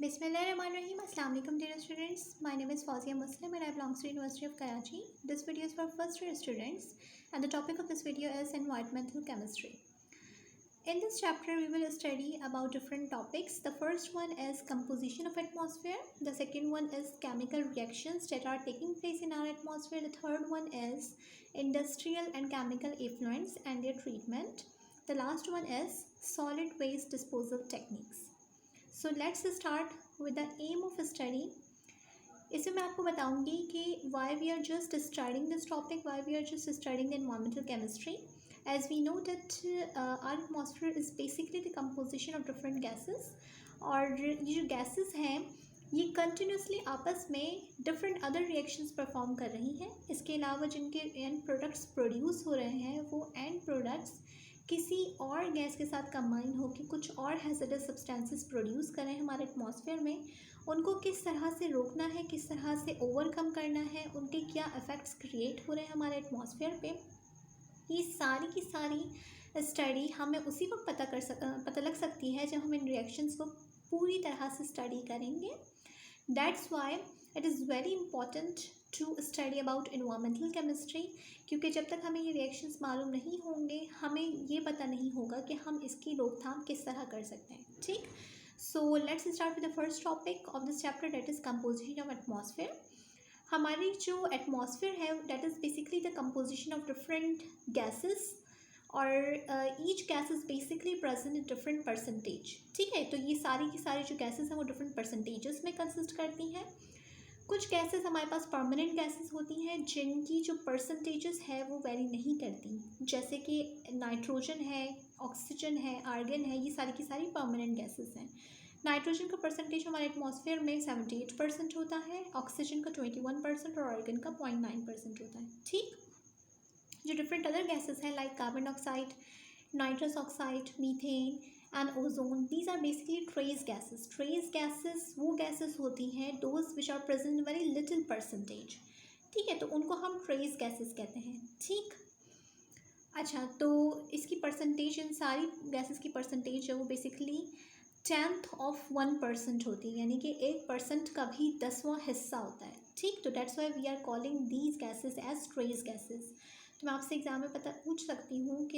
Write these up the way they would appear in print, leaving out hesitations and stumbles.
Bismillahirrahmanirrahim. Assalamu alaikum dear students. My name is Fawzia Muslim and I belong to University of Karachi. This video is for first year students and the topic of this video is environmental chemistry. In this chapter we will study about different topics. The first one is composition of atmosphere. The second one is chemical reactions that are taking place in our atmosphere. The third one is industrial and chemical effluents and their treatment. The last one is solid waste disposal techniques. So let's start with the aim of study. इसमें मैं आपको बताऊंगी कि why we are just studying this topic, why we are just studying the environmental chemistry. As we know that our atmosphere is basically the composition of different gases. और ये जो gases हैं ये continuously आपस में different other reactions perform कर रही हैं. इसके अलावा जिनके end products produce हो रहे हैं वो end products किसी और गैस के साथ कंबाइन होकर कुछ और हैज़र्डस सब्सटेंसेस प्रोड्यूस करें हमारे एटमॉस्फेयर में, उनको किस तरह से रोकना है, किस तरह से ओवरकम करना है, उनके क्या इफ़ेक्ट्स क्रिएट हो रहे हैं हमारे एटमॉस्फेयर पे, ये सारी की सारी स्टडी हमें उसी वक्त पता लग सकती है जब हम इन रिएक्शंस को पूरी तरह से स्टडी करेंगे. That's why it is very important to study about environmental chemistry, क्योंकि जब तक हमें ये रिएक्शंस मालूम नहीं होंगे हमें ये पता नहीं होगा कि हम इसकी रोकथाम किस तरह कर सकते हैं. ठीक, so let's start with the first topic of this chapter that is composition of atmosphere. हमारी जो एटमॉस्फेयर है that is basically the composition of different gases और each gas is basically present in different percentage. ठीक है, तो ये सारी की सारी जो गैसेस हैं वो डिफरेंट परसेंटेजेस में कंसिस्ट करती हैं. कुछ गैसेस हमारे पास परमानेंट गैसेस होती हैं जिनकी जो परसेंटेजेस है वो वेरी नहीं करती, जैसे कि नाइट्रोजन है, ऑक्सीजन है, आर्गन है, ये सारी की सारी परमानेंट गैसेस हैं. नाइट्रोजन का परसेंटेज हमारे एटमॉस्फेयर में 78% होता है, ऑक्सीजन का 21% और आर्गन का 0.9% होता है. ठीक, जो डिफरेंट अदर गैसेस हैं like carbon dioxide, nitrous oxide, methane and ozone, these are basically trace gases. Trace gases वो गैसेस होती हैं those which are present in very little percentage. ठीक है, तो उनको हम ट्रेस गैसेस कहते हैं. ठीक, अच्छा, तो इसकी परसेंटेज, इन सारी गैसेस की परसेंटेज है वो बेसिकली 1/10 होती है, यानी कि 1% का भी 10वां हिस्सा होता है. ठीक, तो that's why we are calling these gases as trace gases. तो मैं आपसे एग्जाम में पूछ सकती हूँ कि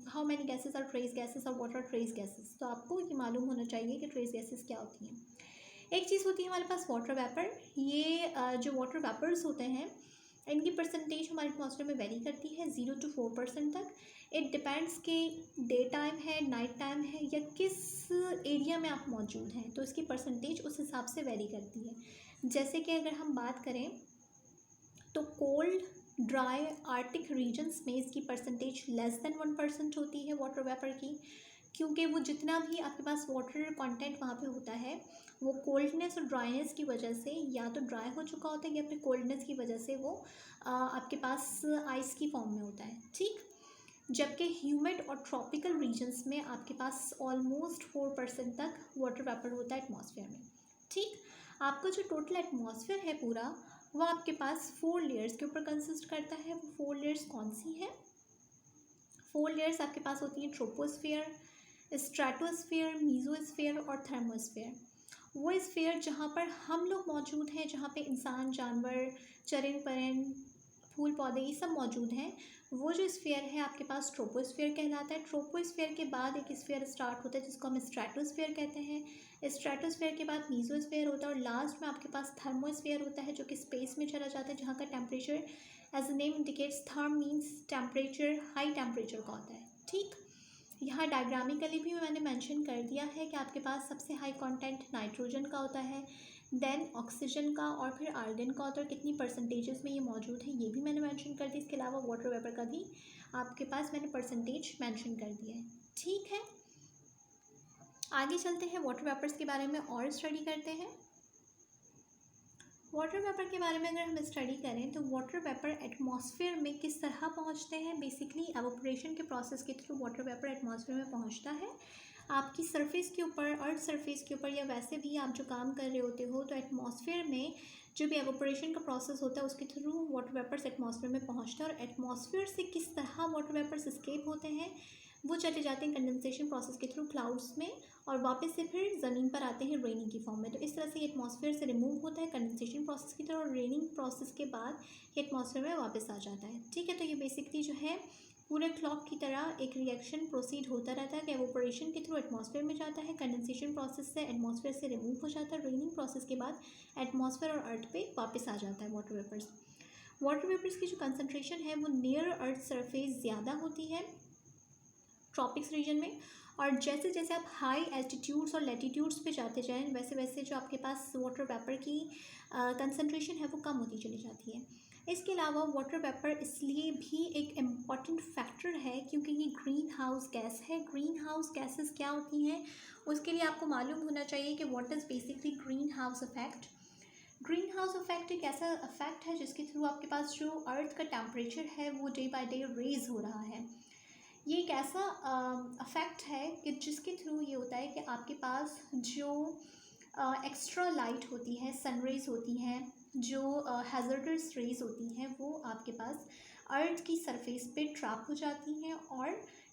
how many gases are trace gases और व्हाट आर ट्रेस गैसेस. तो आपको ये मालूम होना चाहिए कि ट्रेस गैसेस क्या होती हैं. एक चीज़ होती है हमारे पास वाटर वेपर. ये जो वाटर वेपर्स होते हैं इनकी परसेंटेज हमारे एटमॉस्फेयर में वेरी करती है 0 to 4% तक. इट डिपेंड्स कि डे टाइम है, नाइट टाइम है या किस एरिया में आप मौजूद हैं, तो इसकी परसेंटेज उस हिसाब से वेरी करती है. जैसे कि अगर हम बात करें तो कोल्ड ड्राई आर्टिक रीजन्स में इसकी परसेंटेज लेस देन 1% होती है वाटर वेपर की, क्योंकि वो जितना भी आपके पास वाटर कंटेंट वहाँ पे होता है वो कोल्डनेस और ड्राइनेस की वजह से या तो ड्राई हो चुका होता है या फिर कोल्डनेस की वजह से वो आपके पास आइस की फॉर्म में होता है. ठीक, जबकि ह्यूमिड और ट्रॉपिकल रीजन्स में आपके पास ऑलमोस्ट 4% तक वाटर वेपर होता है एटमॉस्फेयर में. ठीक, आपका जो टोटल एटमॉस्फेयर है पूरा वो आपके पास 4 लेयर्स के ऊपर कंसिस्ट करता है. वो 4 लेयर्स कौन सी हैं? 4 लेयर्स आपके पास होती हैं ट्रोपोस्फेयर, स्ट्रेटोस्फेयर, मीजोस्फेयर और थर्मोस्फेयर. वो स्फेयर जहाँ पर हम लोग मौजूद हैं, जहाँ पे इंसान, जानवर, चरिंद परिंद, फूल पौधे ये सब मौजूद हैं, वो जो स्फेयर है आपके पास ट्रोपोस्फेयर कहलाता है. ट्रोपोस्फेयर के बाद एक स्फेयर स्टार्ट होता है जिसको हम स्ट्रेटोस्फेयर कहते हैं. स्ट्रेटोस्फेयर के बाद मीजोस्फेयर होता है और लास्ट में आपके पास थर्मोस्फेयर होता है जो कि स्पेस में चला जाता है, जहाँ का temperature as a name indicates, therm means temperature, high temperature का होता है. ठीक, यहाँ डायग्रामिकली भी मैंने मेंशन कर दिया है कि आपके पास सबसे हाई कंटेंट नाइट्रोजन का होता है, देन ऑक्सीजन का और फिर आर्गन का होता है. कितनी परसेंटेजेस में ये मौजूद है ये भी मैंने मेंशन कर दिया. इसके अलावा वाटर वेपर का भी आपके पास मैंने परसेंटेज मेंशन कर दिया है. ठीक है, आगे चलते हैं, वाटर वेपर्स के बारे में और स्टडी करते हैं. वाटर वेपर के बारे में अगर हम स्टडी करें तो वाटर वेपर एटमॉस्फेयर में किस तरह पहुंचते हैं. बेसिकली एवोपरेशन के प्रोसेस के थ्रू वाटर वेपर एटमॉस्फेयर में पहुंचता है. आपकी सरफेस के ऊपर, अर्थ सरफेस के ऊपर या वैसे भी आप जो काम कर रहे होते हो तो एटमॉस्फेयर में जो भी एवोपरेशन का प्रोसेस होता है उसके थ्रू वाटर वेपर्स एटमॉस्फेयर में पहुंचता है. और एटमॉस्फेयर से किस तरह वाटर वेपर्स एस्केप होते हैं वो चले जाते हैं कंडेंसेशन प्रोसेस के थ्रू क्लाउड्स में और वापस से फिर ज़मीन पर आते हैं रेनिंग की फॉर्म में। तो इस तरह से एटमॉस्फेयर से रिमूव होता है कंडेंसेशन प्रोसेस की तरह और रेनिंग प्रोसेस के बाद एटमॉस्फेयर में वापस आ जाता है। ठीक है, तो ये बेसिकली जो है पूरे क्लॉक की तरह एक रिएक्शन प्रोसीड होता रहता है कि एवोपोरेशन के थ्रू एटमॉस्फेयर में जाता है, कंडेंसेशन प्रोसेस से एटमॉस्फेयर से रिमूव हो जाता है, रेनिंग प्रोसेस के बाद एटमॉस्फेयर और अर्थ पे वापस आ जाता है वाटर वेपर्स। वाटर वेपर्स की जो कंसनट्रेशन है वो नियर अर्थ सरफेस ज़्यादा होती है ट्रॉपिक्स रीजन में, और जैसे जैसे आप हाई एल्टीट्यूड्स और लैटीट्यूड्स पे जाते जाएं वैसे वैसे जो आपके पास वाटर वेपर की कंसनट्रेशन है वो कम होती चली जाती है। इसके अलावा वाटर वेपर इसलिए भी एक इम्पॉर्टेंट फैक्टर है क्योंकि ये ग्रीन हाउस गैस है। ग्रीन हाउस गैसेस क्या होती हैं उसके लिए आपको मालूम होना चाहिए कि what is basically green house effect. Green house effect एक ऐसा इफेक्ट है जिसके थ्रू आपके पास जो अर्थ का टेम्परेचर है वो डे बाय डे रेज हो रहा है। ये एक ऐसा अफेक्ट है कि जिसके थ्रू ये होता है कि आपके पास जो एक्स्ट्रा लाइट होती है, सनरेज होती हैं, जो हैज़र्डस रेज होती हैं, वो आपके पास अर्थ की सरफेस पे ट्रैप हो जाती हैं और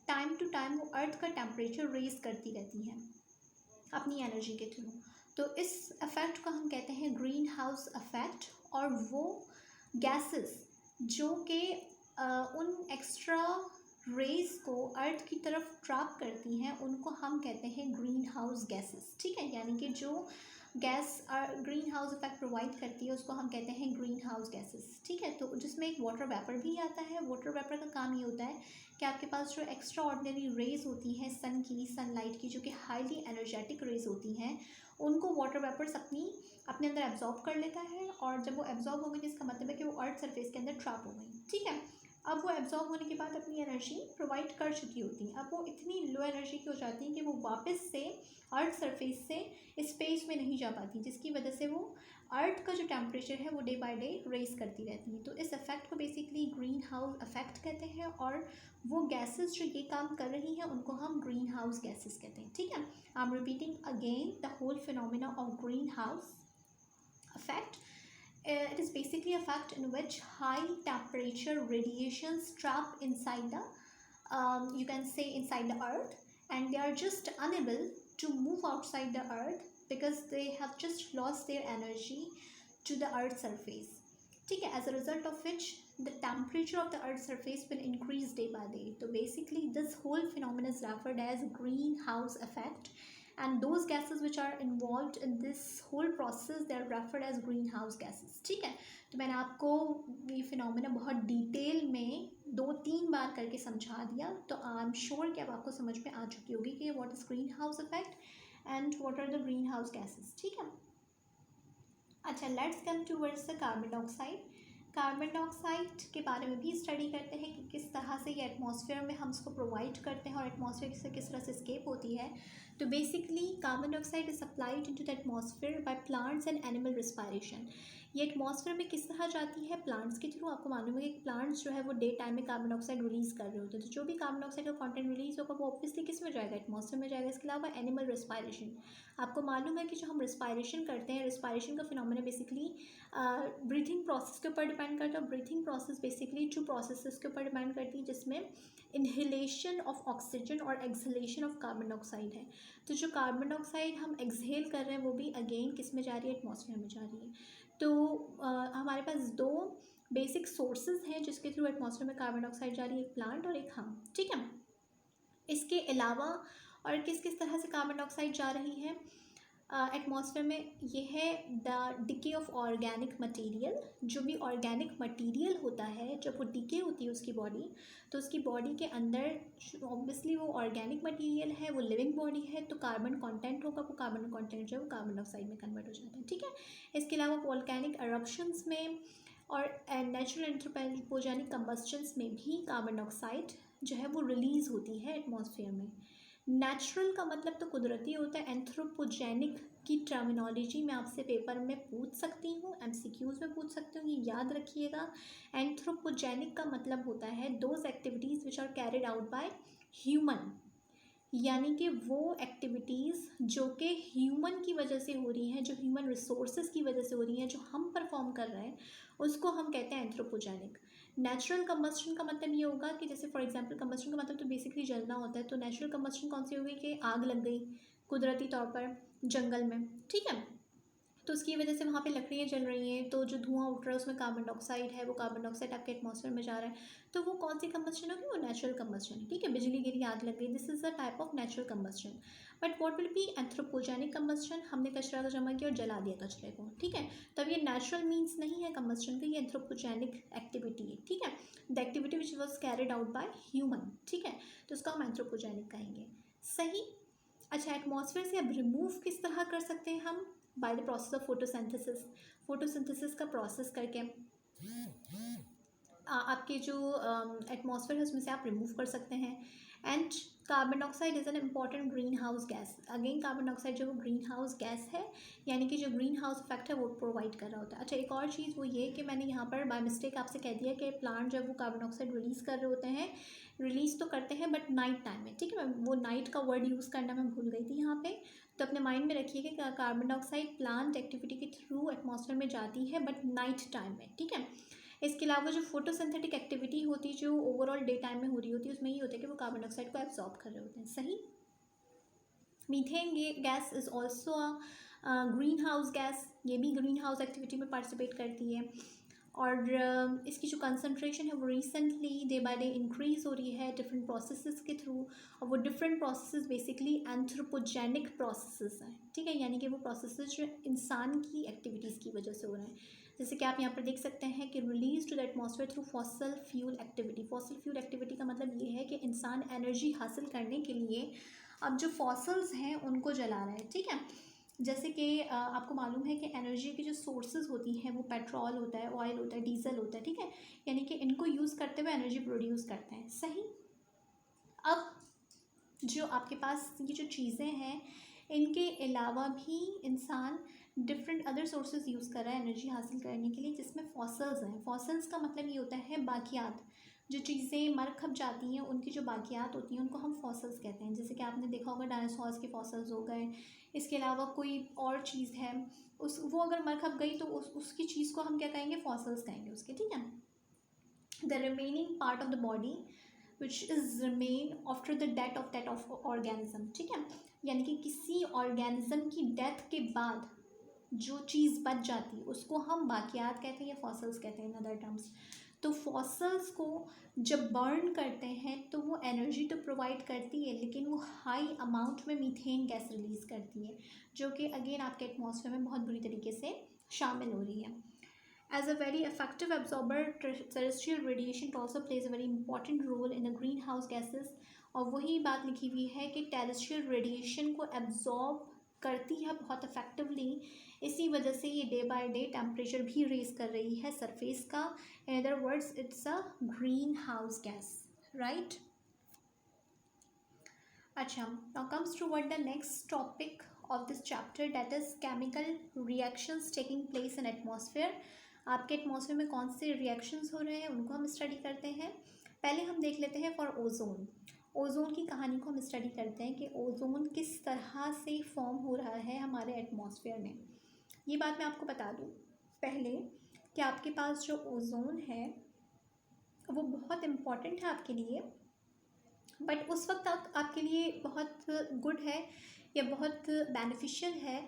टाइम टू टाइम वो अर्थ का टेम्परेचर रेज करती रहती हैं अपनी एनर्जी के थ्रू। तो इस अफेक्ट को हम कहते हैं ग्रीन हाउस अफेक्ट। और वो गैसेस जो कि उन एक्स्ट्रा रेज को अर्थ की तरफ ट्रैप करती हैं उनको हम कहते हैं ग्रीन हाउस गैसेस। ठीक है, यानी कि जो gas green house effect provide करती है उसको हम कहते हैं ग्रीन हाउस गैसेस। ठीक है, तो जिसमें एक वाटर वेपर भी आता है। वाटर वेपर का काम ये होता है कि आपके पास जो एक्स्ट्रा ऑर्डिनरी रेज होती हैं सन की, सनलाइट की, जो कि हाईली एनर्जेटिक रेज होती हैं, उनको वाटर वेपर्स अपने अंदर एब्जॉर्ब कर लेता है और जब वो एब्जॉर्ब हो गई इसका मतलब है कि वो अर्थ सरफेस के अंदर ट्रैप हो गई। ठीक है, अब वो एब्जॉर्ब होने के बाद अपनी एनर्जी प्रोवाइड कर चुकी होती हैं। अब वो इतनी लो एनर्जी की हो जाती हैं कि वो वापस से अर्थ सरफेस से स्पेस में नहीं जा पाती, जिसकी वजह से वो अर्थ का जो टेम्परेचर है वो डे बाय डे रेज करती रहती हैं। तो इस इफेक्ट को बेसिकली ग्रीन हाउस इफेक्ट कहते हैं और वो गैसेस जो ये काम कर रही हैं उनको हम ग्रीन हाउस गैसेस कहते हैं। ठीक है, I am repeating again the whole phenomena of green house effect. It is basically a fact in which high temperature radiations trap inside the you can say inside the earth, and they are just unable to move outside the earth because they have just lost their energy to the earth surface. ठीक है, as a result of which the temperature of the earth surface will increase day by day. So basically this whole phenomenon is referred as greenhouse effect, and those gases which are involved in this whole process they are referred as greenhouse gases. ठीक है, तो मैंने आपको ये phenomena बहुत detail में 2-3 बार करके समझा दिया, तो आई एम श्योर कि अब आपको समझ में आ चुकी होगी कि what is green house effect and what are the green house gases. ठीक है, अच्छा, let's come towards the carbon dioxide. Carbon dioxide के बारे में भी स्टडी करते हैं कि किस तरह से ये एटमॉस्फेयर में हम उसको प्रोवाइड करते हैं और एटमॉस्फेयर से किस तरह से स्केप होती है। तो basically carbon dioxide is supplied into the atmosphere by plants and animal respiration. ये एटमॉस्फेयर में किस तरह जाती है? प्लांट्स के थ्रू। आपको मालूम है कि प्लांट्स जो है वो डे टाइम में कार्बन डाइऑक्साइड रिलीज़ कर रहे होते हैं, तो जो भी कार्बन डाइऑक्साइड का कंटेंट रिलीज़ होगा वो ऑब्वियसली किस में जाएगा? एटमॉस्फेयर में जाएगा। इसके अलावा एनिमल रिस्पायरेशन, आपको मालूम है कि जो हम रिस्पायरेशन करते हैं, रिस्पायरेशन का फिनोमेना बेसिकली ब्रीथिंग प्रोसेस के ऊपर डिपेंड करता है। ब्रीथिंग प्रोसेस बेसिकली 2 प्रोसेसेस के ऊपर डिपेंड करती है, जिसमें इनहेलेशन ऑफ ऑक्सीजन और एक्सहेलेशन ऑफ कार्बन डाइऑक्साइड है। तो जो कार्बन डाइऑक्साइड हम एक्सहेल कर रहे हैं वो भी अगेन किस में जा रही है? एटमॉस्फेयर में जा रही है। तो हमारे पास 2 बेसिक सोर्सेज हैं जिसके थ्रू एटमॉस्फेयर में कार्बन डाइऑक्साइड जा रही है, एक प्लांट और एक हम। ठीक है, इसके अलावा और किस किस तरह से कार्बन डाइऑक्साइड जा रही है एटमॉस्फेयर में? ये है the decay of organic material. जो भी ऑर्गेनिक मटेरियल होता है जब वो डिके होती है उसकी बॉडी, तो उसकी बॉडी के अंदर ऑब्वियसली वो ऑर्गेनिक मटेरियल है, वो लिविंग बॉडी है, तो कार्बन कंटेंट होगा, वो कार्बन कंटेंट जो है वो कार्बन डाइऑक्साइड में कन्वर्ट हो जाता है। ठीक है, इसके अलावा वोल्केनिक एरप्शंस में और नेचुरल एंथ्रोपोजेनिक कंबस्टन्स में भी कार्बन डाइऑक्साइड जो है वो रिलीज़ होती है एटमॉस्फेयर में। नेचुरल का मतलब तो कुदरती होता है। एंथ्रोपोजेनिक की टर्मिनोलॉजी मैं आपसे पेपर में पूछ सकती हूँ, एमसीक्यूज़ में पूछ सकती हूँ, ये याद रखिएगा। एंथ्रोपोजेनिक का मतलब होता है those activities which are carried out by human, यानी कि वो एक्टिविटीज़ जो कि ह्यूमन की वजह से हो रही हैं, जो ह्यूमन रिसोर्सेज की वजह से हो रही हैं, जो हम परफॉर्म कर रहे हैं, उसको हम कहते हैं एंथ्रोपोजेनिक। नेचुरल कंबस्शन का मतलब ये होगा कि जैसे फॉर एग्जांपल कंबस्शन का मतलब तो बेसिकली जलना होता है, तो नेचुरल कंबस्शन कौन सी होगी कि आग लग गई कुदरती तौर पर जंगल में, ठीक है, तो उसकी वजह से वहाँ पे लकड़ियाँ जल रही हैं, तो जो धुआं उठ रहा है उसमें कार्बन डाइऑक्साइड है, वो कार्बन डाइऑक्साइड आपके एटमॉस्फेयर में जा रहा है, तो वो कौन सी कंबस्शन होगी, वो नेचुरल कंबस्शन है, ठीक है, बिजली गिरी आग लग गई, this is the type of natural combustion. But what will be anthropogenic combustion, हमने कचरा को जमा किया और जला दिया कचरे को, ठीक है, तब ये नेचुरल मीन्स नहीं है कंबस्शन का, ये एंथ्रोपोजेनिक एक्टिविटी है, ठीक है, the activity which was carried out by human, ठीक है, तो उसको हम एंथ्रोपोजेनिक कहेंगे। सही। अच्छा, एटमॉस्फेयर से अब रिमूव किस तरह कर सकते हैं हम, by the process of photosynthesis, photosynthesis का प्रोसेस करके आपके जो एटमॉस्फेयर है उसमें से आप रिमूव कर सकते हैं। And carbon dioxide is an important green house gas, again carbon dioxide जो वो ग्रीन हाउस गैस है, यानी कि जो ग्रीन हाउस इफेक्ट है वो प्रोवाइड कर रहा होता है। अच्छा, एक और चीज़ वो ये कि मैंने यहाँ पर बाय मिस्टेक आपसे कह दिया कि प्लांट जब वो कार्बन डाइऑक्साइड रिलीज़ कर रहे होते हैं, रिलीज़ तो करते हैं बट नाइट टाइम में, ठीक है, मैं वो नाइट का वर्ड यूज़ करना मैं भूल गई थी यहाँ पे, तो अपने माइंड में रखिए कि कार्बन डाइऑक्साइड प्लांट एक्टिविटी के थ्रू एटमॉस्फेयर में जाती है बट नाइट टाइम में, ठीक है। इसके अलावा जो फोटोसिंथेटिक एक्टिविटी होती है जो ओवरऑल डे टाइम में हो रही होती है, उसमें ये होता है कि वो कार्बन डाइऑक्साइड को एब्जॉर्ब कर रहे होते हैं। सही। Methane gas is also green house gas, ये भी ग्रीन हाउस एक्टिविटी में पार्टिसिपेट करती है, और इसकी जो कंसनट्रेशन है वो recently day by day increase हो रही है डिफरेंट प्रोसेसेस के थ्रू, और वो different processes basically anthropogenic processes हैं, ठीक है, यानी कि वो प्रोसेसेस जो इंसान की एक्टिविटीज़ की वजह से हो रहे हैं। जैसे कि आप यहाँ पर देख सकते हैं कि release to the atmosphere through fossil fuel activity, fossil fuel activity का मतलब ये है कि इंसान एनर्जी हासिल करने के लिए अब जो फॉसल्स हैं उनको जला रहा है, ठीक है, जैसे कि आपको मालूम है कि एनर्जी की जो सोर्सेज होती हैं वो पेट्रोल होता है, ऑयल होता है, डीजल होता है, ठीक है, यानी कि इनको यूज़ करते हुए एनर्जी प्रोड्यूस करते हैं। सही। अब जो आपके पास ये जो चीज़ें हैं इनके अलावा भी इंसान डिफरेंट अदर सोर्सेज यूज़ कर रहा है एनर्जी हासिल करने के लिए, जिसमें फॉसल्स हैं। फॉसल्स का मतलब ये होता है बाकियात, जो चीज़ें मर खप जाती हैं उनकी जो बाकियात होती हैं उनको हम फॉसल्स कहते हैं, जैसे कि आपने देखा होगा डायनासोर्स के फॉसल्स हो गए, इसके अलावा कोई और चीज़ है उस वो अगर मर खप गई तो उसकी चीज़ को हम क्या कहेंगे, फॉसल्स कहेंगे उसके, ठीक है। The remaining part of the body which is remain after the death of that of organism, ठीक है, यानी कि किसी ऑर्गेनिज्म की डेथ के बाद जो चीज़ बच जाती है उसको हम बाकियात कहते हैं या फॉसल्स कहते हैं इन अदर टर्म्स। तो फॉसल्स को जब बर्न करते हैं तो वो एनर्जी तो प्रोवाइड करती है, लेकिन वो हाई अमाउंट में मीथेन गैस रिलीज़ करती है, जो कि अगेन आपके एटमॉस्फेयर में बहुत बुरी तरीके से शामिल हो रही है। As a very effective absorber, terrestrial radiation also plays a very important role in the greenhouse gases, और वही बात लिखी हुई है कि टेरेस्ट्रियल रेडिएशन को एब्जॉर्ब करती है बहुत इफेक्टिवली, इसी वजह से ये डे बाय डे टेम्परेचर भी रेज कर रही है सरफेस का। In other words it's a green house gas, right. अच्छा, now comes toward the next topic of this chapter, that is chemical reactions taking place in atmosphere। आपके atmosphere में कौन से रिएक्शंस हो रहे हैं उनको हम स्टडी करते हैं। पहले हम देख लेते हैं फॉर ओजोन। ओजोन की कहानी को हम स्टडी करते हैं कि ओजोन किस तरह से फॉर्म हो रहा है हमारे एटमॉस्फेयर में। ये बात मैं आपको बता दूँ पहले कि आपके पास जो ओजोन है वो बहुत इम्पॉर्टेंट है आपके लिए, बट उस वक्त आपके लिए बहुत गुड है या बहुत बेनिफिशियल है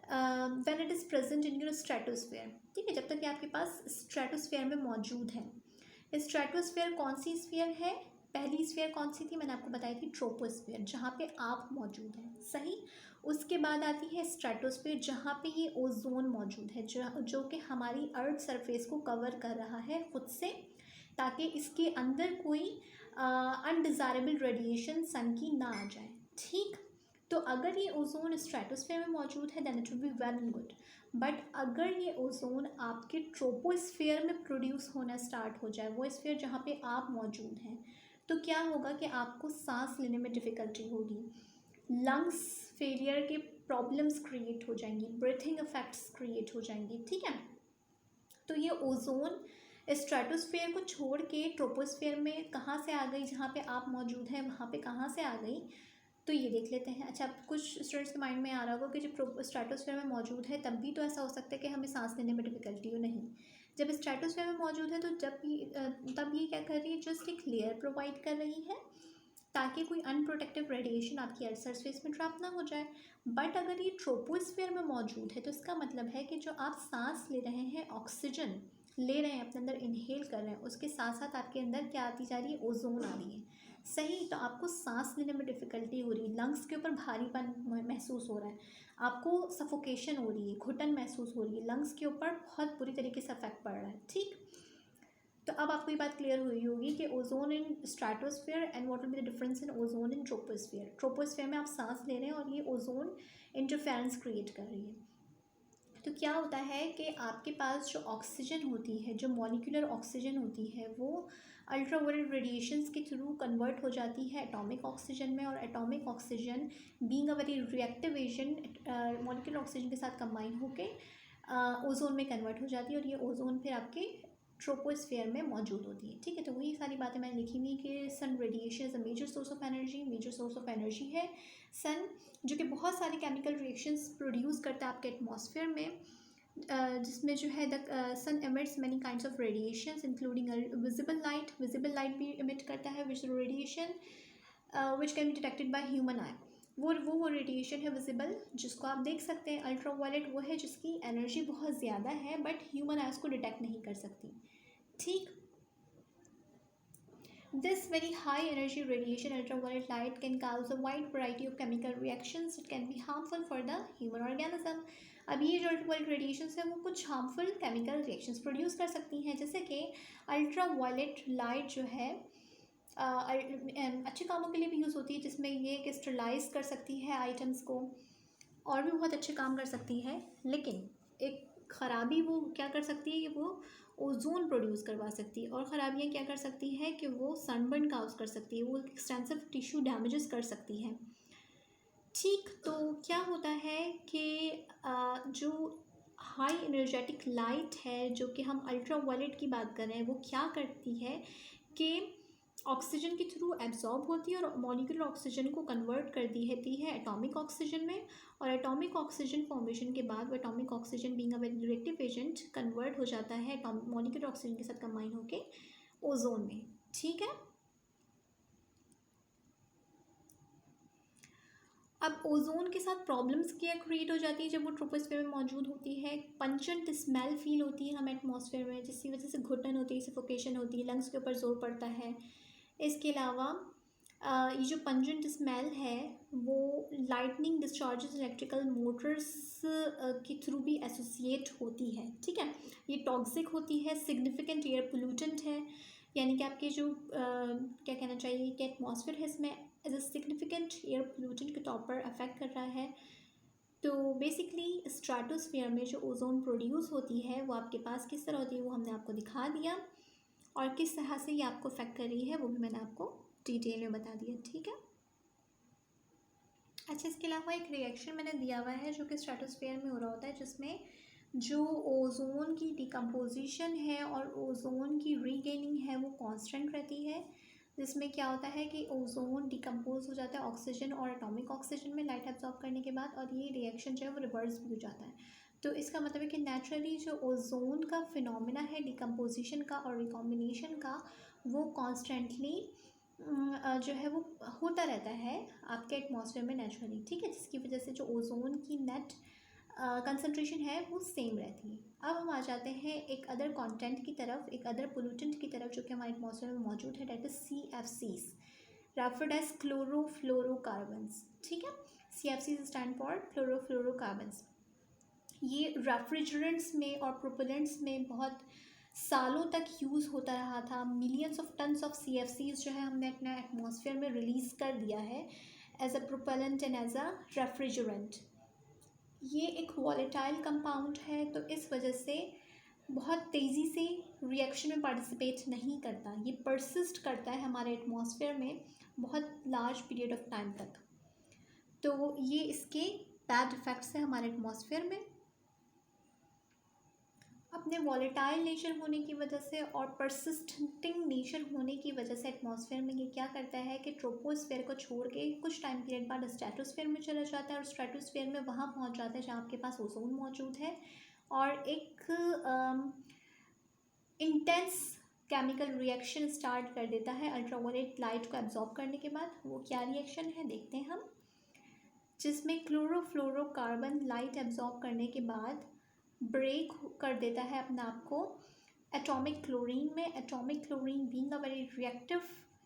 when it is present in your stratosphere, ठीक है, जब तक कि आपके पास स्ट्रेटोस्फेयर में मौजूद है। स्ट्रेटोस्फेयर कौन सी स्फीयर है, पहली स्फीयर कौन सी थी, मैंने आपको बताई थी ट्रोपोस्फेयर, जहाँ पे आप मौजूद हैं। सही। उसके बाद आती है स्ट्रेटोस्फेयर, जहाँ पे ये ओजोन मौजूद है, जो कि हमारी अर्थ सरफेस को कवर कर रहा है खुद से, ताकि इसके अंदर कोई अनडिज़ायरेबल रेडिएशन सन की ना आ जाए, ठीक। तो अगर ये ओजोन स्ट्रेटोस्फेयर में मौजूद है then it will be well and good, but अगर ये ओजोन आपके ट्रोपोस्फेयर में प्रोड्यूस होना स्टार्ट हो जाए, वो स्फीयर जहाँ पे आप मौजूद हैं, तो क्या होगा कि आपको सांस लेने में डिफ़िकल्टी होगी, लंग्स फेलियर के प्रॉब्लम्स क्रिएट हो जाएंगी, ब्रीथिंग इफेक्ट्स क्रिएट हो जाएंगी, ठीक है। तो ये ओजोन स्ट्रेटोस्फेयर को छोड़ के ट्रोपोस्फेयर में कहाँ से आ गई, जहाँ पे आप मौजूद हैं वहाँ पे कहाँ से आ गई, तो ये देख लेते हैं। अच्छा, कुछ स्टूडेंट्स के माइंड में आ रहा होगा कि जब स्ट्रेटोस्फेयर में मौजूद है तब भी तो ऐसा हो सकता है कि हमें सांस लेने में डिफ़िकल्टी हो, नहीं। जब स्ट्रेटोस्फीयर में मौजूद है तो तब ये क्या कर रही है, जस्ट एक लेयर प्रोवाइड कर रही है ताकि कोई अनप्रोटेक्टिव रेडिएशन आपकी अर्थ सरफेस में ट्रैप ना हो जाए। बट अगर ये ट्रोपोस्फीयर में मौजूद है तो इसका मतलब है कि जो आप सांस ले रहे हैं, ऑक्सीजन ले रहे हैं, अपने अंदर इनहेल कर रहे हैं, उसके साथ साथ आपके अंदर क्या आती जा रही है, ओजोन आ रही है। सही, तो आपको सांस लेने में डिफ़िकल्टी हो रही है, लंग्स के ऊपर भारीपन महसूस हो रहा है, आपको सफोकेशन हो रही है, घुटन महसूस हो रही है, लंग्स के ऊपर बहुत बुरी तरीके से अफेक्ट पड़ रहा है। ठीक, तो अब आपको ये बात क्लियर हुई होगी कि ozone in stratosphere and what will be the difference in ozone in troposphere. Troposphere में आप सांस ले रहे हैं और ये ओजोन इंटरफेरेंस क्रिएट कर रही है। तो क्या होता है कि आपके पास जो ऑक्सीजन होती है, जो मॉलिक्यूलर ऑक्सीजन होती है, वो अल्ट्रावायलेट रेडिएशंस के थ्रू कन्वर्ट हो जाती है एटॉमिक ऑक्सीजन में, और atomic oxygen being a very reactive agent molecular oxygen के साथ कंबाइन होके ओजोन में कन्वर्ट हो जाती है, और ये ओजोन फिर आपके ट्रोपोस्फीयर में मौजूद होती है। ठीक है, तो वही सारी बातें मैंने लिखी हुई कि sun radiation is a major source of energy, major source of energy है सन, जो कि बहुत सारे केमिकल रिएक्शंस प्रोड्यूस करता है आपके एटमॉस्फेयर में, जिसमें जो है the sun emits many kinds of radiations including visible light भी इमिट करता है, which radiation which can be detected by human eye. वो रेडिएशन है विजिबल, जिसको आप देख सकते हैं। अल्ट्रावायलेट वो है जिसकी एनर्जी बहुत ज़्यादा है बट ह्यूमन आई उसको डिटेक्ट नहीं कर सकती। ठीक, this very high energy radiation ultraviolet light can cause a wide variety of chemical reactions. It can be harmful for the human organism. अब ये जो अल्ट्रावायलेट रेडिएशंस है वो कुछ हार्मफुल केमिकल रिएक्शंस प्रोड्यूस कर सकती हैं, जैसे कि अल्ट्रावायलेट लाइट जो है अच्छे कामों के लिए भी यूज़ होती है, जिसमें ये क्रिस्टलाइज कर सकती है आइटम्स को, और भी बहुत अच्छे काम कर सकती है। लेकिन एक ख़राबी वो क्या कर सकती है कि वो ओजोन प्रोड्यूस करवा सकती है, और ख़राबियाँ क्या कर सकती है कि वो सनबर्न काउज कर सकती है, वो एक्सटेंसिव टिश्यू डैमेजेस कर सकती है। ठीक, तो क्या होता है कि जो हाई एनर्जेटिक लाइट है, जो कि हम अल्ट्रावायलेट की बात कर रहे हैं, वो क्या करती है कि ऑक्सीजन के थ्रू एब्जॉर्ब होती है और मॉलिक्यूलर ऑक्सीजन को कन्वर्ट कर देती है एटॉमिक ऑक्सीजन में, और एटॉमिक ऑक्सीजन फॉर्मेशन के बाद वो atomic oxygen being a very reactive agent convert हो जाता है मॉलिक्यूलर ऑक्सीजन के साथ कंबाइन होके ओजोन में। ठीक है, अब ओजोन के साथ प्रॉब्लम्स क्या क्रिएट हो जाती है जब वो ट्रोपोस्फीयर में मौजूद होती है। पंचेंट स्मेल फील होती है हमें एटमॉस्फेयर में, जिसकी वजह से घुटन होती है, सफोकेशन होती है, लंग्स के ऊपर जोर पड़ता है। इसके अलावा ये जो पंजेंट स्मेल है वो लाइटनिंग डिस्चार्जेस इलेक्ट्रिकल मोटर्स के थ्रू भी एसोसिएट होती है। ठीक है, ये टॉक्सिक होती है, सिग्निफिकेंट एयर पोल्यूटेंट है, यानी कि आपके जो क्या कहना चाहिए कि एटमॉस्फेयर है इसमें as a significant air pollutant के तौर पर अफेक्ट कर रहा है। तो बेसिकली स्ट्रेटोस्फीयर में जो ओजोन प्रोड्यूस होती है वो आपके पास किस तरह होती है वो हमने आपको दिखा दिया, और किस तरह से ये आपको अफेक्ट कर रही है वो भी मैंने आपको डिटेल में बता दिया। ठीक है, अच्छा, इसके अलावा एक रिएक्शन मैंने दिया हुआ है जो कि स्ट्रेटोस्फीयर में हो रहा होता है, जिसमें जो ओजोन की डिकम्पोजिशन है और ओजोन की रीगेनिंग है वो कांस्टेंट रहती है, जिसमें क्या होता है कि ओजोन डिकम्पोज हो जाता है ऑक्सीजन और एटॉमिक ऑक्सीजन में लाइट एब्जॉर्ब करने के बाद, और ये रिएक्शन जो है वो रिवर्स भी हो जाता है। तो इसका मतलब है कि नेचुरली जो ओजोन का फिनोमेना है डिकम्पोजिशन का और रिकॉम्बिनेशन का, वो कॉन्स्टेंटली जो है वो होता रहता है आपके एटमॉस्फेयर में नेचुरली। ठीक है, जिसकी वजह से जो ओजोन की नेट कंसंट्रेशन है वो सेम रहती है। अब हम आ जाते हैं एक अदर कंटेंट की तरफ, एक अदर पोल्यूटेंट की तरफ जो कि हमारे एटमॉस्फेयर में मौजूद है, that is CFCs, referred as chlorofluorocarbons. ठीक है, CFCs स्टैंड फॉर क्लोरोफ्लोरोकार्बन्स। ये रेफ्रिजरेंट्स में और प्रोपेलेंट्स में बहुत सालों तक यूज़ होता रहा था। Millions of tons of CFCs जो है हमने अपने एटमॉस्फेयर में रिलीज़ कर दिया है as a propellant and as a refrigerant. ये एक वॉलेटाइल कंपाउंड है, तो इस वजह से बहुत तेज़ी से रिएक्शन में पार्टिसिपेट नहीं करता, ये परसिस्ट करता है हमारे एटमॉस्फेयर में बहुत लार्ज पीरियड ऑफ टाइम तक। तो ये इसके बैड इफ़ेक्ट्स हैं हमारे एटमॉस्फेयर में। अपने वॉलेटाइल नेचर होने की वजह से और परसिस्टेंटिंग नेचर होने की वजह से एटमॉस्फेयर में ये क्या करता है कि ट्रोपोस्फेयर को छोड़ के कुछ टाइम पीरियड बाद स्ट्रेटोस्फेयर में चला जाता है, और स्ट्रेटोस्फेयर में वहाँ पहुँच जाता है जहाँ आपके पास ओजोन मौजूद है, और एक इंटेंस केमिकल रिएक्शन स्टार्ट कर देता है अल्ट्रावायलेट लाइट को एब्जॉर्ब करने के बाद। वो क्या रिएक्शन है देखते हैं हम, जिसमें क्लोरोफ्लोरोकार्बन लाइट एब्जॉर्ब करने के बाद ब्रेक कर देता है अपने आप को एटॉमिक क्लोरीन में। Atomic chlorine being a very reactive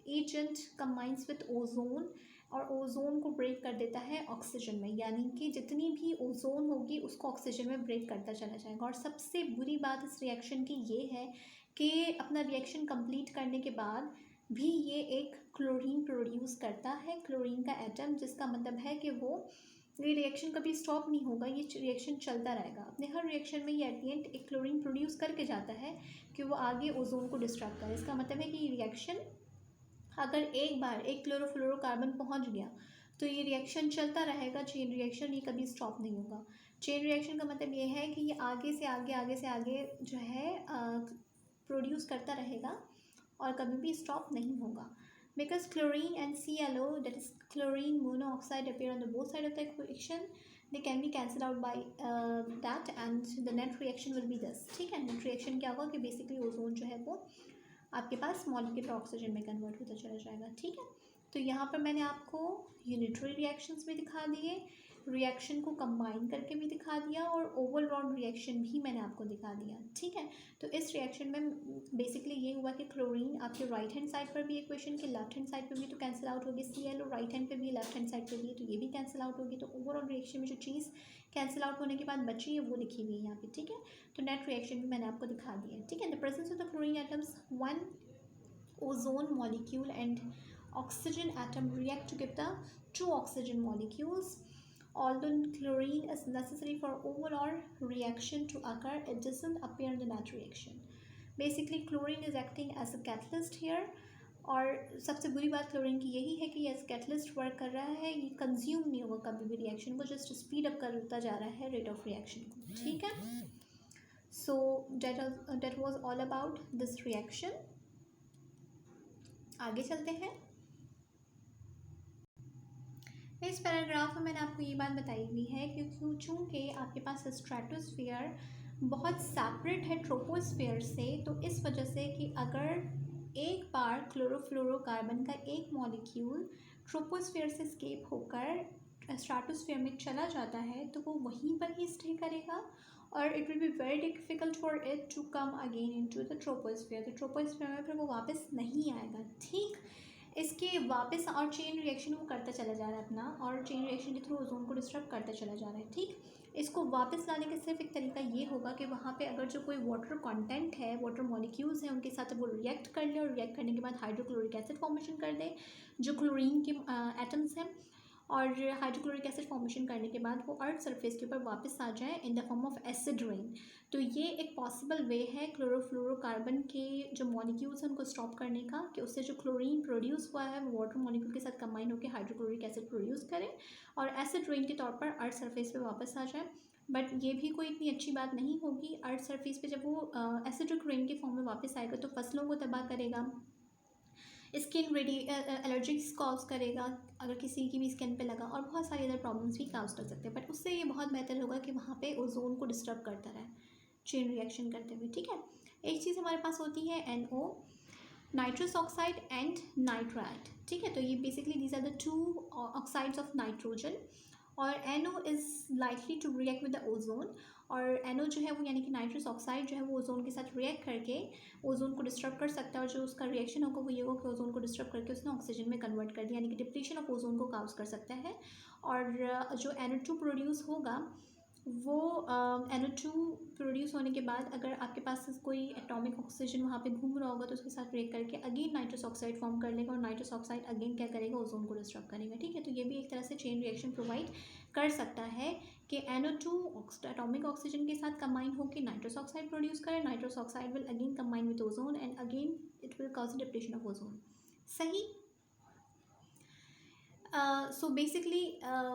agent combines with ozone, और ओजोन को ब्रेक कर देता है ऑक्सीजन में, यानी कि जितनी भी ओजोन होगी उसको ऑक्सीजन में ब्रेक करता चला जाएगा। और सबसे बुरी बात इस रिएक्शन की ये है कि अपना रिएक्शन कंप्लीट करने के बाद भी ये एक क्लोरीन प्रोड्यूस करता है, क्लोरीन का एटम, जिसका मतलब है कि ये रिएक्शन कभी स्टॉप नहीं होगा, ये रिएक्शन चलता रहेगा। अपने हर रिएक्शन में ये एट द एंड एक क्लोरीन प्रोड्यूस करके जाता है कि वो आगे ओजोन को डिस्ट्रैक्ट करे। इसका मतलब है कि ये रिएक्शन अगर एक बार एक क्लोरोफ्लोरोकार्बन पहुंच गया तो ये रिएक्शन चलता रहेगा, चेन रिएक्शन, ये कभी स्टॉप नहीं होगा। चेन रिएक्शन का मतलब ये है कि ये आगे से आगे जो है प्रोड्यूस करता रहेगा और कभी भी स्टॉप नहीं होगा। Because chlorine and ClO, that is chlorine monoxide, appear on the both side of the equation, they can be cancelled out by that and the net reaction will be this। ठीक है, net reaction क्या होगा कि basically ozone जो है वो आपके पास molecule oxygen में कन्वर्ट होता चला जाएगा। ठीक है, तो यहाँ पर मैंने आपको यूनिटरी रिएक्शंस भी दिखा दिए, रिएक्शन को कंबाइन करके भी दिखा दिया, और ओवरऑल रिएक्शन भी मैंने आपको दिखा दिया। ठीक है, तो इस रिएक्शन में बेसिकली ये हुआ कि क्लोरीन आपके राइट हैंड साइड पर भी इक्वेशन के लेफ्ट हैंड साइड पर भी तो कैंसिल आउट होगी, ClO राइट हैंड पे भी लेफ्ट हैंड साइड पर भी है तो ये भी कैंसिल आउट होगी। तो ओवरऑल रिएक्शन में जो चीज़ कैंसिल आउट होने के बाद बची है वो लिखी हुई है यहाँ पे। ठीक है, तो नेट रिएक्शन भी मैंने आपको दिखा दिया। ठीक है, the presence of the chlorine atoms, one ozone molecule and oxygen atom react to give the two oxygen molecules. Although chlorine is necessary for overall reaction to occur, it doesn't appear in the net reaction. Basically chlorine is acting as a catalyst here, और सबसे बुरी बात chlorine की यही है कि ये as catalyst work कर रहा है, ये कंज्यूम नहीं होगा कभी भी रिएक्शन को, जस्ट स्पीड अप करता जा रहा है रेट ऑफ रिएक्शन को। ठीक है, सो that was all about this reaction। आगे चलते हैं। इस पैराग्राफ में मैंने आपको ये बात बताई हुई है कि चूँकि आपके पास स्ट्रेटोस्फीयर बहुत सेपरेट है ट्रोपोस्फीयर से, तो इस वजह से कि अगर एक बार क्लोरोफ्लोरोकार्बन का एक मॉलिक्यूल ट्रोपोस्फीयर से स्केप होकर स्ट्रेटोस्फीयर में चला जाता है तो वो वहीं पर ही स्टे करेगा, और it will be very difficult for it to come again into the troposphere. तो ट्रोपोस्फीयर में फिर वो वापस नहीं आएगा। ठीक, इसके वापस और चेन रिएक्शन वो करता चला जा रहा है अपना, और चेन रिएक्शन के थ्रू ओजोन को डिस्टर्ब करता चला जा रहा है। ठीक, इसको वापस लाने का सिर्फ एक तरीका ये होगा कि वहाँ पे अगर जो कोई वाटर कंटेंट है, वाटर मॉलिक्यूल्स हैं, उनके साथ वो रिएक्ट कर ले, और रिएक्ट करने के बाद हाइड्रोक्लोरिक एसिड फॉर्मेशन कर दे जो क्लोरीन के एटम्स हैं, और हाइड्रोक्लोरिक एसिड फॉर्मेशन करने के बाद वो अर्थ सरफेस के ऊपर वापस आ जाए in the form of acid rain. तो ये एक पॉसिबल वे है क्लोरोफ्लोरोकार्बन के जो मॉलिक्यूल्स हैं उनको स्टॉप करने का, कि उससे जो क्लोरीन प्रोड्यूस हुआ है वो वाटर मॉलिक्यूल के साथ कंबाइन होकर हाइड्रोक्लोरिक एसिड प्रोड्यूस करे और एसिड रेन के तौर पर अर्थ सरफेस पे वापस आ जाए। बट ये भी कोई इतनी अच्छी बात नहीं होगी। अर्थ सरफेस पे जब वो एसिडिक रेन के फॉर्म में वापस आएगा तो फसलों को तबाह करेगा, स्किन एलर्जीज कॉज करेगा अगर किसी की भी स्किन पे लगा, और बहुत सारी अदर प्रॉब्लम्स भी काउज कर सकते हैं। बट उससे ये बहुत बेहतर होगा कि वहाँ पे ओजोन को डिस्टर्ब करता रहे चेन रिएक्शन करते हुए। ठीक है, एक चीज़ हमारे पास होती है NO, nitrous oxide and nitrite. ठीक है, तो ये basically these are the two oxides of nitrogen, और NO is likely to react with the ozone, और NO जो है वो यानी कि नाइट्रस ऑक्साइड जो है वो ओजोन के साथ रिएक्ट करके ओजोन को डिस्टर्ब कर सकता है, और जो उसका रिएक्शन होगा वो ये होगा कि ओजोन को डिस्टर्ब करके उसने ऑक्सीजन में कन्वर्ट कर दिया, यानी कि डिप्लीशन ऑफ ओजोन को काउज कर सकता है। और जो NO2 प्रोड्यूस होगा वो NO2 प्रोड्यूस होने के बाद अगर आपके पास कोई एटॉमिक ऑक्सीजन वहाँ पे घूम रहा होगा तो उसके साथ रिएक्ट करके अगेन नाइट्रस ऑक्साइड फॉर्म कर लेगा, और नाइट्रस ऑक्साइड अगेन क्या करेगा, ओजोन को डिस्टर्ब करेगा। ठीक है, तो ये भी एक तरह से चेन रिएक्शन प्रोवाइड कर सकता है कि NO2 एटॉमिक ऑक्सीजन के साथ कंबाइन होकर नाइट्रस ऑक्साइड प्रोड्यूस करे, nitrous oxide will again combine with ozone and again it will cause depletion of ozone. सही। So basically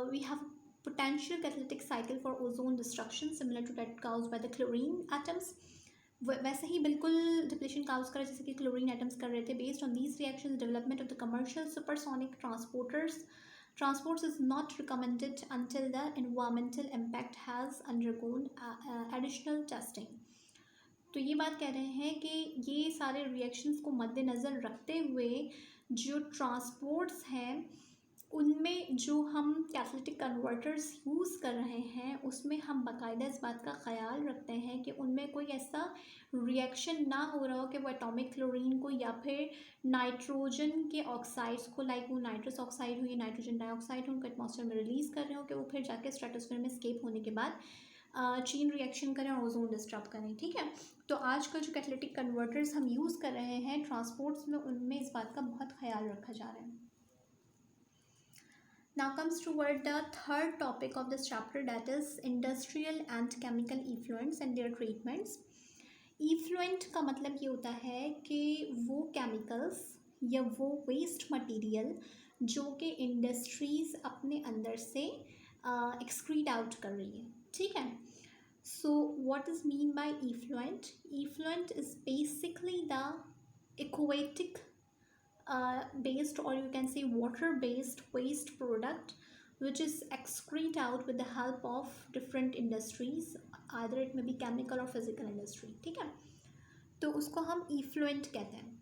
we have potential catalytic cycle for ozone destruction similar to that caused by the chlorine atoms। वैसे ही बिल्कुल depletion cause कर जैसे कि chlorine atoms कर रहे थे। Based on these reactions development of the commercial supersonic transports is not recommended until the environmental impact has undergone additional testing। तो ये बात कह रहे हैं कि ये सारे रिएक्शंस को मद्देनज़र रखते हुए जो ट्रांसपोर्ट्स हैं उनमें जो हम कैटालिटिक कन्वर्टर्स यूज़ कर रहे हैं उसमें हम बाकायदा इस बात का ख़याल रखते हैं कि उनमें कोई ऐसा रिएक्शन ना हो रहा हो कि वो एटॉमिक क्लोरीन को या फिर नाइट्रोजन के ऑक्साइड्स को, लाइक वो नाइट्रस ऑक्साइड हो या नाइट्रोजन डाइऑक्साइड हो, उनको एटमॉस्फेयर में रिलीज़ कर रहे हो कि वो फिर जाके स्ट्रेटोस्फेयर में स्केप होने के बाद चेन रिएक्शन करें और ओजोन डिस्टर्ब करें। ठीक है, तो आज का जो कैटालिटिक कन्वर्टर्स हम यूज़ कर रहे हैं ट्रांसपोर्ट्स में, उनमें इस बात का बहुत ख्याल रखा जा रहा है। Now comes toward the third topic of this chapter, that is industrial and chemical effluents and their treatments. Effluent का मतलब ये होता है कि वो केमिकल्स या वो वेस्ट मटेरियल जो कि इंडस्ट्रीज़ अपने अंदर से एक्सक्रीट आउट कर रही है। ठीक है, so what is mean by effluent? Effluent is basically the aquatic based, or you can say water based waste product which is excrete out with the help of different industries, either it may be chemical or physical industry। ठीक है, तो उसको हम effluent कहते हैं।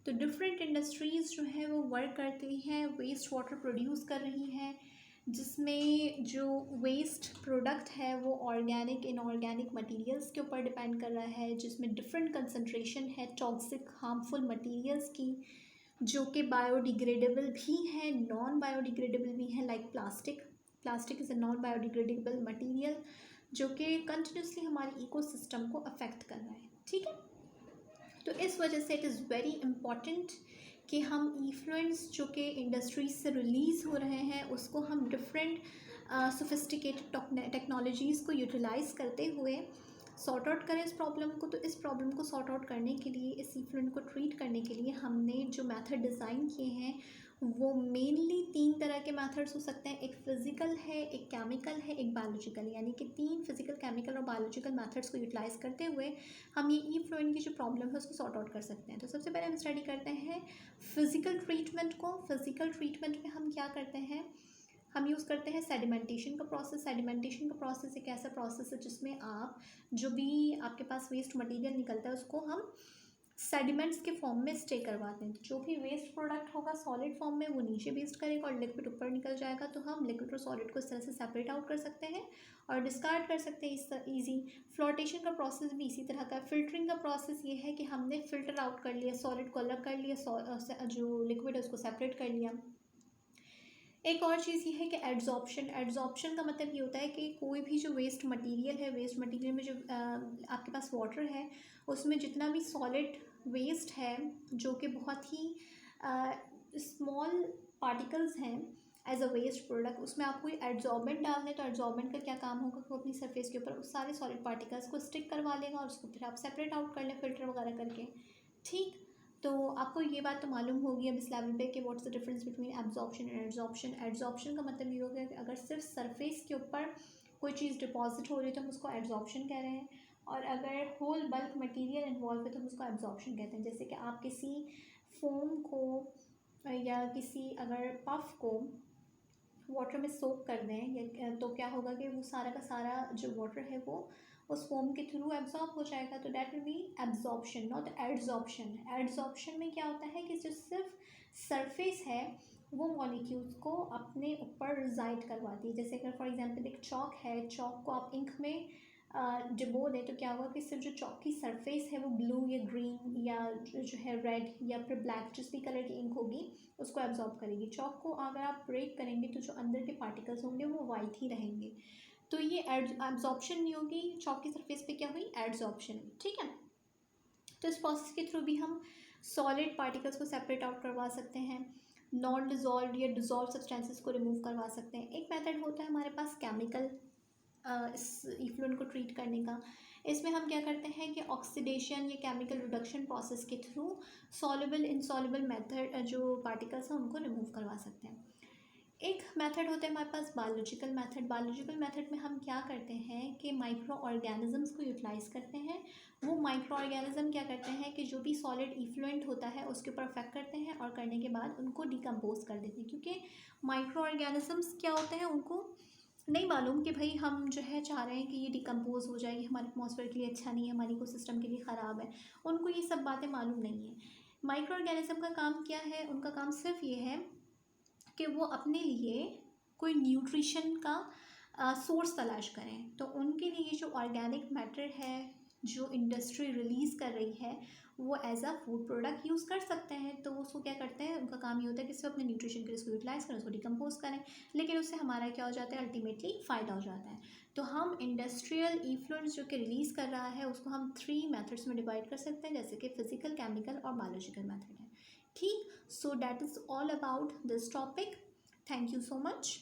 तो different industries जो है वो वर्क करती हैं, वेस्ट वाटर प्रोड्यूस कर रही हैं, जिसमें जो वेस्ट प्रोडक्ट है वो ऑर्गेनिक इनऑर्गेनिक मटेरियल्स के ऊपर डिपेंड कर रहा है, जिसमें डिफरेंट कंसंट्रेशन है टॉक्सिक हार्मफुल मटेरियल्स की, जो कि बायोडिग्रेडेबल भी है, नॉन बायोडिग्रेडेबल भी है, like plastic is a non biodegradable material जो कि कंटिन्यूसली हमारे इकोसिस्टम को अफेक्ट कर रहा है। ठीक है, तो इस वजह से इट इज़ वेरी इम्पॉर्टेंट कि हम इफ्लुएंस जो कि इंडस्ट्रीज से रिलीज़ हो रहे हैं उसको हम डिफरेंट सोफिस्टिकेटेड टेक्नोलॉजीज़ को यूटिलाइज़ करते हुए सॉर्ट आउट करें इस प्रॉब्लम को। तो इस प्रॉब्लम को सॉर्ट आउट करने के लिए, इस इफ्लुएंट को ट्रीट करने के लिए हमने जो मेथड डिज़ाइन किए हैं वो मेनली 3 तरह के मेथड्स हो सकते हैं। एक फ़िज़िकल है, एक केमिकल है, एक बायोलॉजिकल, यानी कि 3 फिज़िकल, केमिकल और बायोलॉजिकल मेथड्स को यूटिलाइज़ करते हुए हम ये इफ्लुएंट की जो प्रॉब्लम है उसको सॉर्ट आउट कर सकते हैं। तो सबसे पहले हम स्टडी करते हैं फ़िज़िकल ट्रीटमेंट को। फ़िज़िकल ट्रीटमेंट में हम क्या करते हैं, हम यूज़ करते हैं सेडिमेंटेशन का प्रोसेस। सेडिमेंटेशन का प्रोसेस एक ऐसा प्रोसेस है जिसमें आप जो भी आपके पास वेस्ट मटेरियल निकलता है उसको हम सेडिमेंट्स के फॉर्म में स्टे करवाते हैं। तो जो भी वेस्ट प्रोडक्ट होगा सॉलिड फॉर्म में वो नीचे वेस्ट करेगा और लिक्विड ऊपर निकल जाएगा। तो हम लिक्विड और सॉलिड को इस तरह से सेपरेट आउट कर सकते हैं और डिस्कार्ड कर सकते हैं, इस ईजी। फ्लोटेशन का प्रोसेस भी इसी तरह का है। फिल्टरिंग का प्रोसेस ये है कि हमने फ़िल्टर आउट कर लिया, सॉलिड को अलग कर लिया, जो लिक्विड है उसको सेपरेट कर लिया। एक और चीज़ ये है कि एड्जॉर्प्शन। एड्जॉर्प्शन का मतलब ये होता है कि कोई भी जो वेस्ट मटेरियल है, वेस्ट मटेरियल में जो आपके पास वाटर है उसमें जितना भी सॉलिड वेस्ट है जो कि बहुत ही स्मॉल पार्टिकल्स हैं एज अ वेस्ट प्रोडक्ट, उसमें आप कोई एड्जॉर्बेंट डाल दें तो एड्जॉर्बेंट का क्या काम होगा कि वो अपनी सरफेस के ऊपर उस सारे सॉलिड पार्टिकल्स को स्टिक करवा लेगा और उसको फिर आप सेपरेट आउट कर लें फ़िल्टर वगैरह करके। ठीक, तो आपको ये बात तो मालूम होगी अब इस लेवल पे कि what's the difference between absorption and adsorption. Adsorption का मतलब ये हो गया कि अगर सिर्फ सरफेस के ऊपर कोई चीज़ डिपॉजिट हो रही है तो हम उसको एड्जॉर्प्शन कह रहे हैं, और अगर होल बल्क मटेरियल इन्वॉल्व है तो हम उसको एब्जॉर्प्शन कहते हैं। जैसे कि आप किसी फोम को या किसी अगर पफ को वाटर में सोक कर दें या तो क्या होगा कि वो सारा का सारा जो वाटर है वो उस फोम के थ्रू एब्जॉर्ब हो जाएगा। तो that will be absorption, not adsorption. Adsorption में क्या होता है कि जो सिर्फ सरफेस है वो मॉलिक्यूल्स को अपने ऊपर रिजाइड करवाती है। जैसे अगर फॉर एग्जांपल एक चॉक है, चॉक को आप इंक में डिबो दें तो क्या होगा कि सिर्फ जो चॉक की सरफेस है वो ब्लू या ग्रीन या जो है रेड या फिर ब्लैक जिस भी कलर की इंक होगी उसको एब्जॉर्ब करेगी। चॉक को अगर आप ब्रेक करेंगे तो जो अंदर के पार्टिकल्स होंगे वो वाइट ही रहेंगे। तो ये एब्जॉर्प्शन नहीं होगी, चॉक की सरफेस पे क्या हुई, एड्जॉर्प्शन। ठीक है, तो इस प्रोसेस के थ्रू भी हम सॉलिड पार्टिकल्स को सेपरेट आउट करवा सकते हैं, नॉन डिजॉल्व या डिजॉल्व सब्सटेंसेस को रिमूव करवा सकते हैं। एक मेथड होता है हमारे पास केमिकल इस इफ्लुएंट को ट्रीट करने का। इसमें हम क्या करते हैं कि ऑक्सीडेशन या केमिकल रिडक्शन प्रोसेस के थ्रू सॉल्युबल इनसॉल्युबल मेथड जो पार्टिकल्स हैं उनको रिमूव करवा सकते हैं। एक मेथड होता है हमारे पास बायोलॉजिकल मेथड। बायोलॉजिकल मेथड में हम क्या करते हैं कि माइक्रो ऑर्गेनिजम्स को यूटिलाइज़ करते हैं। वो माइक्रो ऑर्गेनिज्म क्या करते हैं कि जो भी सॉलिड इफ्लुएंट होता है उसके ऊपर अफेक्ट करते हैं और करने के बाद उनको डिकम्पोज कर देते हैं, क्योंकि माइक्रो ऑर्गेनिजम्स क्या होते हैं, उनको नहीं मालूम कि भाई हम जो है चाह रहे हैं कि ये डिकम्पोज हो जाए, ये हमारे एटमॉस्फेयर के लिए अच्छा नहीं है, हमारे इकोसिस्टम के लिए ख़राब है, उनको ये सब बातें मालूम नहीं है। माइक्रो ऑर्गेनिज्म का काम क्या है? उनका काम सिर्फ ये है कि वो अपने लिए कोई न्यूट्रिशन का सोर्स तलाश करें। तो उनके लिए जो ऑर्गेनिक मैटर है जो इंडस्ट्री रिलीज़ कर रही है वो as a food product use कर सकते हैं। तो वो उसको क्या करते हैं, उनका काम ये होता है कि सिर्फ अपने न्यूट्रिशन के लिए उसको यूटिलाइज़ करें, उसको डिकम्पोज करें, लेकिन उससे हमारा क्या हो जाता है, अल्टीमेटली फ़ायदा हो जाता है। तो हम इंडस्ट्रियल इफ्लुएंस जो कि रिलीज़ कर रहा है उसको हम 3 मेथड्स में डिवाइड कर सकते हैं, जैसे कि फिजिकल, केमिकल और बायोलॉजिकल मेथड है। ठीक, so that is all about this topic. Thank you so much.